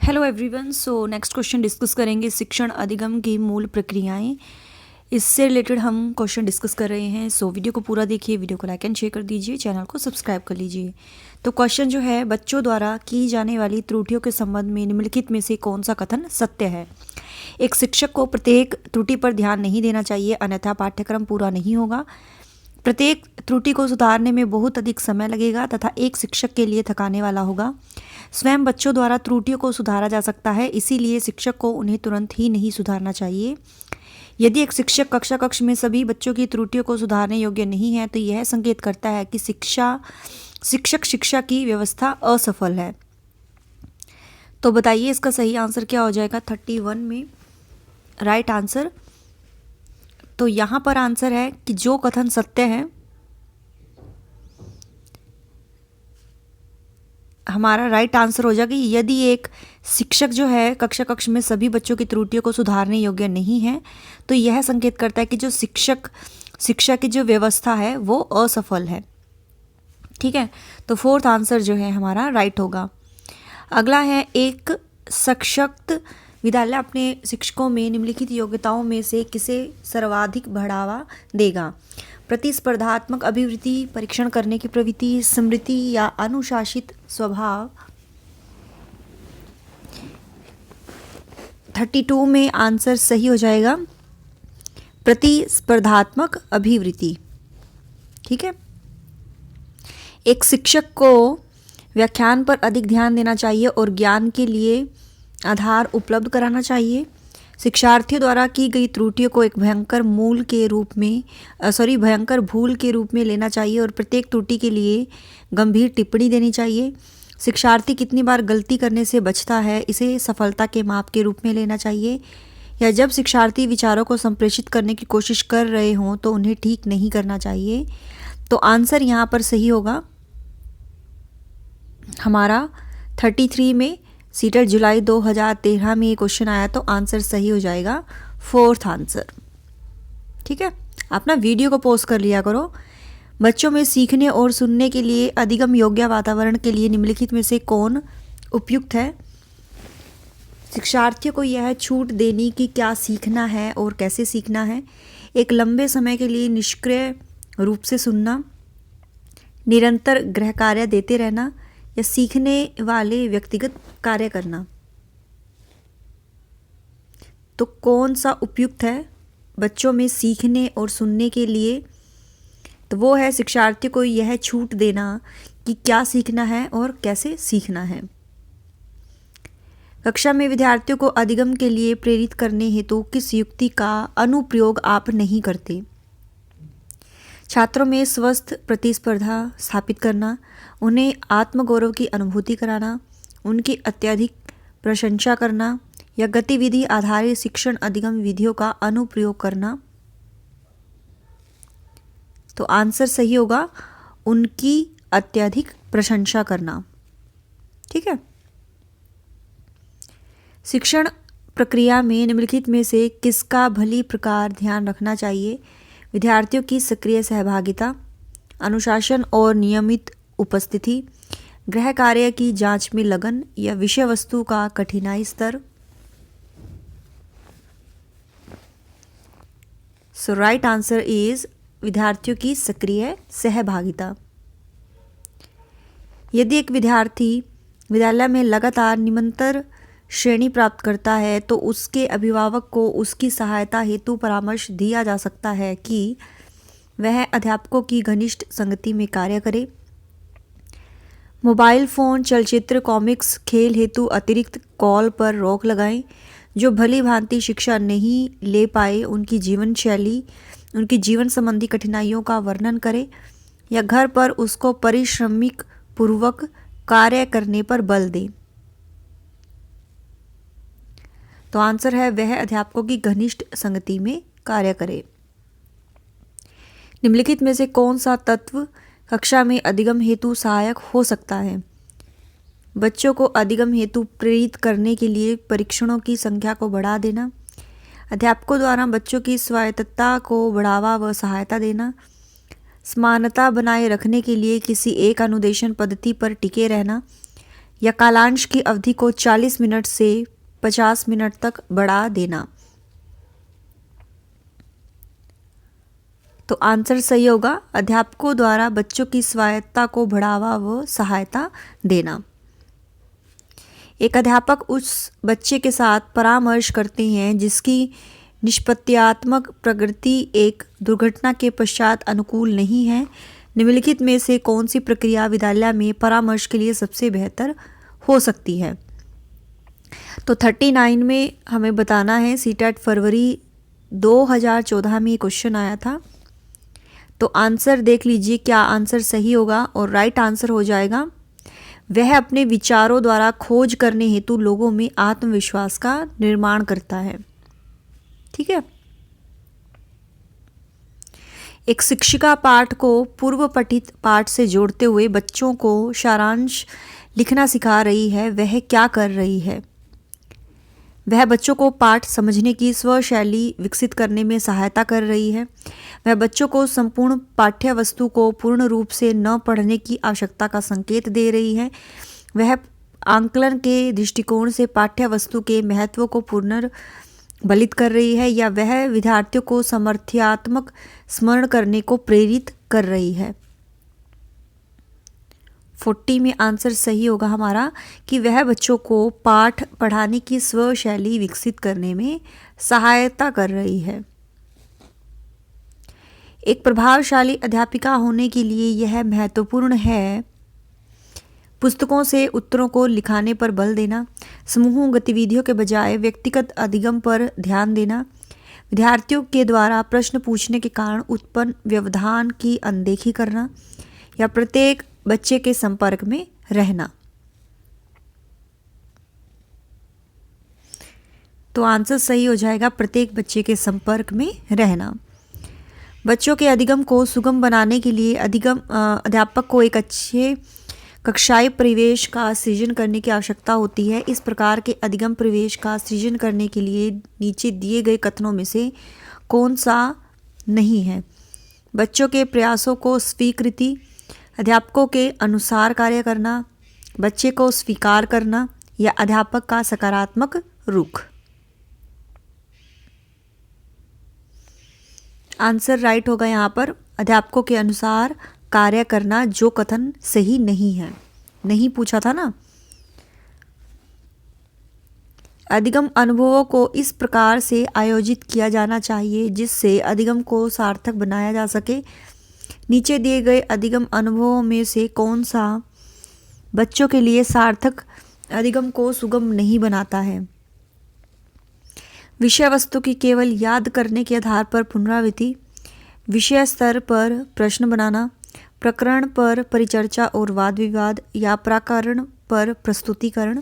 Hello everyone. So next question discuss करेंगे शिक्षण अधिगम की मूल प्रक्रियाएं। इससे रिलेटेड हम क्वेश्चन डिस्कस कर रहे हैं। सो वीडियो को पूरा देखिए, वीडियो को लाइक एंड शेयर कर दीजिए, चैनल को सब्सक्राइब कर लीजिए। तो क्वेश्चन जो है, बच्चों द्वारा की जाने वाली त्रुटियों के संबंध में निम्नलिखित में से कौन सा कथन सत्य है। एक शिक्षक को प्रत्येक त्रुटि पर ध्यान नहीं देना चाहिए, अन्यथा पाठ्यक्रम पूरा नहीं होगा। प्रत्येक त्रुटि को सुधारने में बहुत अधिक समय लगेगा तथा एक शिक्षक के लिए थकाने वाला होगा। स्वयं बच्चों द्वारा त्रुटियों को सुधारा जा सकता है, इसीलिए शिक्षक को उन्हें तुरंत ही नहीं सुधारना चाहिए। यदि एक शिक्षक कक्षा कक्ष में सभी बच्चों की त्रुटियों को सुधारने योग्य नहीं है, तो यह संकेत करता है कि शिक्षक शिक्षा की व्यवस्था असफल है। तो बताइए इसका सही आंसर क्या हो जाएगा 31 में राइट आंसर। तो यहाँ पर आंसर है कि जो कथन सत्य है, हमारा राइट आंसर हो जाएगा कि यदि एक शिक्षक जो है कक्षा कक्ष में सभी बच्चों की त्रुटियों को सुधारने योग्य नहीं है, तो यह संकेत करता है कि जो शिक्षा की जो व्यवस्था है वो असफल है। ठीक है, तो फोर्थ आंसर जो है हमारा राइट होगा। अगला है, एक सशक्त विद्यालय अपने शिक्षकों में निम्नलिखित योग्यताओं में से किसे सर्वाधिक बढ़ावा देगा। प्रतिस्पर्धात्मक अभिवृत्ति, परीक्षण करने की प्रवृत्ति, स्मृति या अनुशासित स्वभाव। 32 में आंसर सही हो जाएगा प्रतिस्पर्धात्मक अभिवृत्ति। ठीक है, एक शिक्षक को व्याख्यान पर अधिक ध्यान देना चाहिए और ज्ञान के लिए आधार उपलब्ध कराना चाहिए। शिक्षार्थियों द्वारा की गई त्रुटियों को एक भयंकर भूल के रूप में लेना चाहिए और प्रत्येक त्रुटि के लिए गंभीर टिप्पणी देनी चाहिए। शिक्षार्थी कितनी बार गलती करने से बचता है, इसे सफलता के माप के रूप में लेना चाहिए। या जब शिक्षार्थी विचारों को संप्रेषित करने की कोशिश कर रहे हों तो उन्हें ठीक नहीं करना चाहिए। तो आंसर यहाँ पर सही होगा हमारा 33 में। सीटेट जुलाई 2013 में ये क्वेश्चन आया, तो आंसर सही हो जाएगा फोर्थ आंसर। ठीक है, आप ना वीडियो को पॉज कर लिया करो। बच्चों में सीखने और सुनने के लिए अधिगम योग्य वातावरण के लिए निम्नलिखित में से कौन उपयुक्त है। शिक्षार्थियों को यह छूट देनी कि क्या सीखना है और कैसे सीखना है। एक लंबे समय के लिए निष्क्रिय रूप से सुनना, निरंतर गृह कार्य देते रहना या सीखने वाले व्यक्तिगत कार्य करना। तो कौन सा उपयुक्त है बच्चों में सीखने और सुनने के लिए? तो वो है शिक्षार्थियों को यह छूट देना कि क्या सीखना है और कैसे सीखना है। कक्षा में विद्यार्थियों को अधिगम के लिए प्रेरित करने हेतु किस युक्ति का अनुप्रयोग आप नहीं करते। छात्रों में स्वस्थ प्रतिस्पर्धा स्थापित करना, उन्हें आत्मगौरव की अनुभूति कराना, उनकी अत्यधिक प्रशंसा करना या गतिविधि आधारित शिक्षण अधिगम विधियों का अनुप्रयोग करना। तो आंसर सही होगा उनकी अत्यधिक प्रशंसा करना। ठीक है, शिक्षण प्रक्रिया में निम्नलिखित में से किसका भली प्रकार ध्यान रखना चाहिए। विद्यार्थियों की सक्रिय सहभागिता, अनुशासन और नियमित उपस्थिति, गृह कार्य की जांच में लगन या विषय वस्तु का कठिनाई स्तर। सो राइट आंसर इज विद्यार्थियों की सक्रिय सहभागिता। यदि एक विद्यार्थी विद्यालय में लगातार निरंतर श्रेणी प्राप्त करता है, तो उसके अभिभावक को उसकी सहायता हेतु परामर्श दिया जा सकता है कि वह अध्यापकों की घनिष्ठ संगति में कार्य करे। मोबाइल फ़ोन, चलचित्र, कॉमिक्स, खेल हेतु अतिरिक्त कॉल पर रोक लगाएं। जो भली भांति शिक्षा नहीं ले पाए, उनकी जीवन संबंधी कठिनाइयों का वर्णन करें या घर पर उसको परिश्रमिक पूर्वक कार्य करने पर बल दें। तो आंसर है वह अध्यापकों की घनिष्ठ संगति में कार्य करे। निम्नलिखित में से कौन सा तत्व कक्षा में अधिगम हेतु सहायक हो सकता है। बच्चों को अधिगम हेतु प्रेरित करने के लिए परीक्षणों की संख्या को बढ़ा देना, अध्यापकों द्वारा बच्चों की स्वायत्तता को बढ़ावा व सहायता देना, समानता बनाए रखने के लिए किसी एक अनुदेशन पद्धति पर टिके रहना या कालांश की अवधि को 40 मिनट से 50 मिनट तक बढ़ा देना। तो आंसर सही होगा अध्यापकों द्वारा बच्चों की स्वायत्तता को बढ़ावा व सहायता देना। एक अध्यापक उस बच्चे के साथ परामर्श करते हैं जिसकी निष्पत्तियात्मक प्रगति एक दुर्घटना के पश्चात अनुकूल नहीं है। निम्नलिखित में से कौन सी प्रक्रिया विद्यालय में परामर्श के लिए सबसे बेहतर हो सकती है? तो 39 में हमें बताना है। सीटेट फरवरी 2014 में ये क्वेश्चन आया था। तो आंसर देख लीजिए क्या आंसर सही होगा, और राइट आंसर हो जाएगा वह अपने विचारों द्वारा खोज करने हेतु लोगों में आत्मविश्वास का निर्माण करता है। ठीक है। एक शिक्षिका पाठ को पूर्व पठित पाठ से जोड़ते हुए बच्चों को सारांश लिखना सिखा रही है। वह क्या कर रही है? वह बच्चों को पाठ समझने की स्वशैली विकसित करने में सहायता कर रही है। वह बच्चों को संपूर्ण पाठ्य वस्तु को पूर्ण रूप से न पढ़ने की आवश्यकता का संकेत दे रही है। वह आंकलन के दृष्टिकोण से पाठ्य वस्तु के महत्व को पुनर्बलित कर रही है, या वह विद्यार्थियों को समर्थ्यात्मक स्मरण करने को प्रेरित कर रही है। 40 में आंसर सही होगा हमारा कि वह बच्चों को पाठ पढ़ाने की स्वशैली विकसित करने में सहायता कर रही है। एक प्रभावशाली अध्यापिका होने के लिए यह महत्वपूर्ण है पुस्तकों से उत्तरों को लिखाने पर बल देना, समूह गतिविधियों के बजाय व्यक्तिगत अधिगम पर ध्यान देना, विद्यार्थियों के द्वारा प्रश्न पूछने के कारण उत्पन्न व्यवधान की अनदेखी करना, या प्रत्येक बच्चे के संपर्क में रहना। तो आंसर सही हो जाएगा प्रत्येक बच्चे के संपर्क में रहना। बच्चों के अधिगम को सुगम बनाने के लिए अध्यापक को एक अच्छे कक्षाई परिवेश का सृजन करने की आवश्यकता होती है। इस प्रकार के अधिगम परिवेश का सृजन करने के लिए नीचे दिए गए कथनों में से कौन सा नहीं है? बच्चों के प्रयासों को स्वीकृति, अध्यापकों के अनुसार कार्य करना, बच्चे को स्वीकार करना, या अध्यापक का सकारात्मक रुख। आंसर राइट होगा यहाँ पर अध्यापकों के अनुसार कार्य करना, जो कथन सही नहीं है। नहीं पूछा था ना। अधिगम अनुभवों को इस प्रकार से आयोजित किया जाना चाहिए जिससे अधिगम को सार्थक बनाया जा सके। नीचे दिए गए अधिगम अनुभवों में से कौन सा बच्चों के लिए सार्थक अधिगम को सुगम नहीं बनाता है? विषय वस्तु की केवल याद करने के आधार पर पुनरावृत्ति, विषय स्तर पर प्रश्न बनाना, प्रकरण पर परिचर्चा और वाद विवाद, या प्रकरण पर प्रस्तुतिकरण।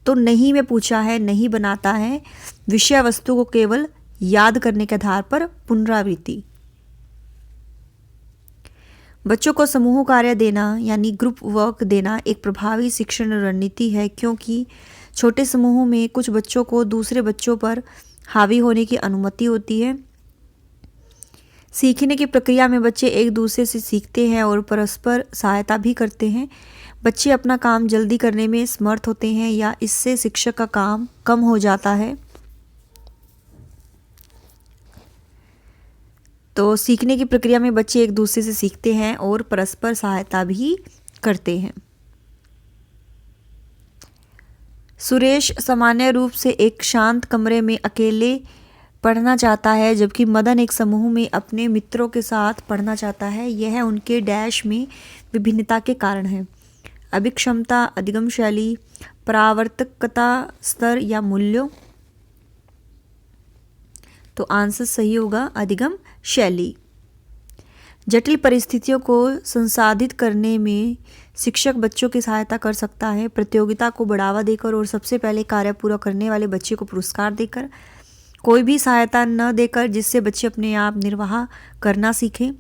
तो नहीं में पूछा है, नहीं बनाता है विषय वस्तु को केवल याद करने के आधार पर पुनरावृत्ति। बच्चों को समूह कार्य देना यानी ग्रुप वर्क देना एक प्रभावी शिक्षण रणनीति है, क्योंकि छोटे समूहों में कुछ बच्चों को दूसरे बच्चों पर हावी होने की अनुमति होती है। सीखने की प्रक्रिया में बच्चे एक दूसरे से सीखते हैं और परस्पर सहायता भी करते हैं। बच्चे अपना काम जल्दी करने में समर्थ होते हैं, या इससे शिक्षक का काम कम हो जाता है। तो सीखने की प्रक्रिया में बच्चे एक दूसरे से सीखते हैं और परस्पर सहायता भी करते हैं। सुरेश सामान्य रूप से एक शांत कमरे में अकेले पढ़ना चाहता है, जबकि मदन एक समूह में अपने मित्रों के साथ पढ़ना चाहता है। यह उनके डैश में विभिन्नता के कारण है। अभिक्षमता, अधिगम शैली, परावर्तकता स्तर, या मूल्यों। तो आंसर सही होगा अधिगम शैली। जटिल परिस्थितियों को संसाधित करने में शिक्षक बच्चों की सहायता कर सकता है, प्रतियोगिता को बढ़ावा देकर और सबसे पहले कार्य पूरा करने वाले बच्चे को पुरस्कार देकर। कोई भी सहायता न देकर जिससे बच्चे अपने आप निर्वाह करना सीखें।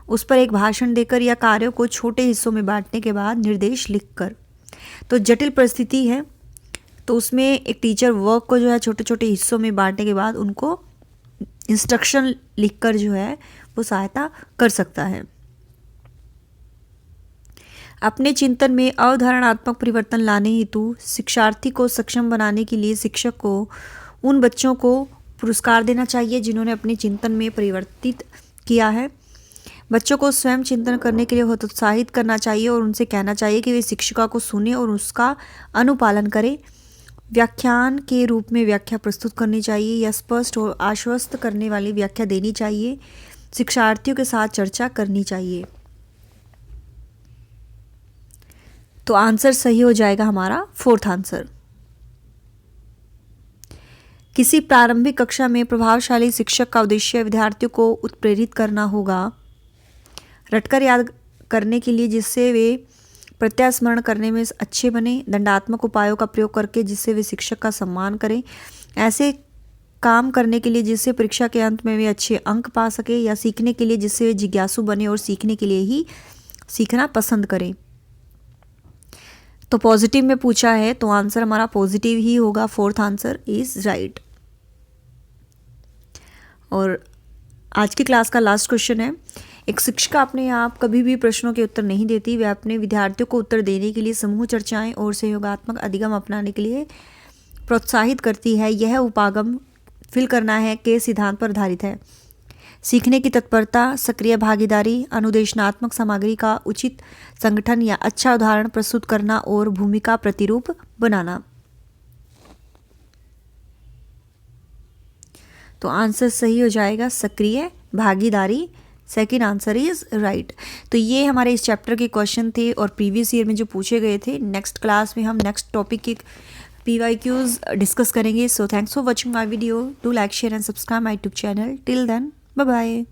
उस पर एक भाषण देकर या कार्यों को छोटे हिस्सों में बांटने के बाद निर्देश लिखकर। तो जटिल परिस्थिति है तो उसमें एक टीचर वर्क को जो है छोटे छोटे हिस्सों में बांटने के बाद उनको इंस्ट्रक्शन लिखकर जो है वो सहायता कर सकता है। अपने चिंतन में अवधारणात्मक परिवर्तन लाने हेतु शिक्षार्थी को सक्षम बनाने के लिए शिक्षक को उन बच्चों को पुरस्कार देना चाहिए जिन्होंने अपने चिंतन में परिवर्तित किया है। बच्चों को स्वयं चिंतन करने के लिए हतोत्साहित करना चाहिए और उनसे कहना चाहिए कि वे शिक्षिका को सुने और उसका अनुपालन करें। व्याख्यान के रूप में व्याख्या प्रस्तुत करनी चाहिए या स्पष्ट और आश्वस्त करने वाली व्याख्या देनी चाहिए। शिक्षार्थियों के साथ चर्चा करनी चाहिए। तो आंसर सही हो जाएगा हमारा फोर्थ आंसर। किसी प्रारंभिक कक्षा में प्रभावशाली शिक्षक का उद्देश्य विद्यार्थियों को उत्प्रेरित करना होगा, रटकर याद करने के लिए जिससे वे प्रत्यास्मरण करने में अच्छे बने, दंडात्मक उपायों का प्रयोग करके जिससे वे शिक्षक का सम्मान करें, ऐसे काम करने के लिए जिससे परीक्षा के अंत में वे अच्छे अंक पा सके, या सीखने के लिए जिससे वे जिज्ञासु बने और सीखने के लिए ही सीखना पसंद करें। तो पॉजिटिव में पूछा है तो आंसर हमारा पॉजिटिव ही होगा। Fourth answer is right. और आज की क्लास का लास्ट क्वेश्चन है, एक शिक्षिका अपने आप कभी भी प्रश्नों के उत्तर नहीं देती, वह अपने विद्यार्थियों को उत्तर देने के लिए समूह चर्चाएं और सहयोगात्मक अधिगम अपनाने के लिए प्रोत्साहित करती है। यह उपागम फिल करना है के सिद्धांत पर आधारित है। सीखने की तत्परता, सक्रिय भागीदारी, अनुदेशनात्मक सामग्री का उचित संगठन या अच्छा उदाहरण प्रस्तुत करना और भूमिका प्रतिरूप बनाना। तो आंसर सही हो जाएगा सक्रिय भागीदारी। Second answer is right. तो ये हमारे इस चैप्टर के क्वेश्चन थे और प्रीवियस ईयर में जो पूछे गए थे। नेक्स्ट क्लास में हम नेक्स्ट टॉपिक के PYQs डिस्कस करेंगे। So thanks for watching my video. Do like, share and subscribe my YouTube channel. Till then, bye bye.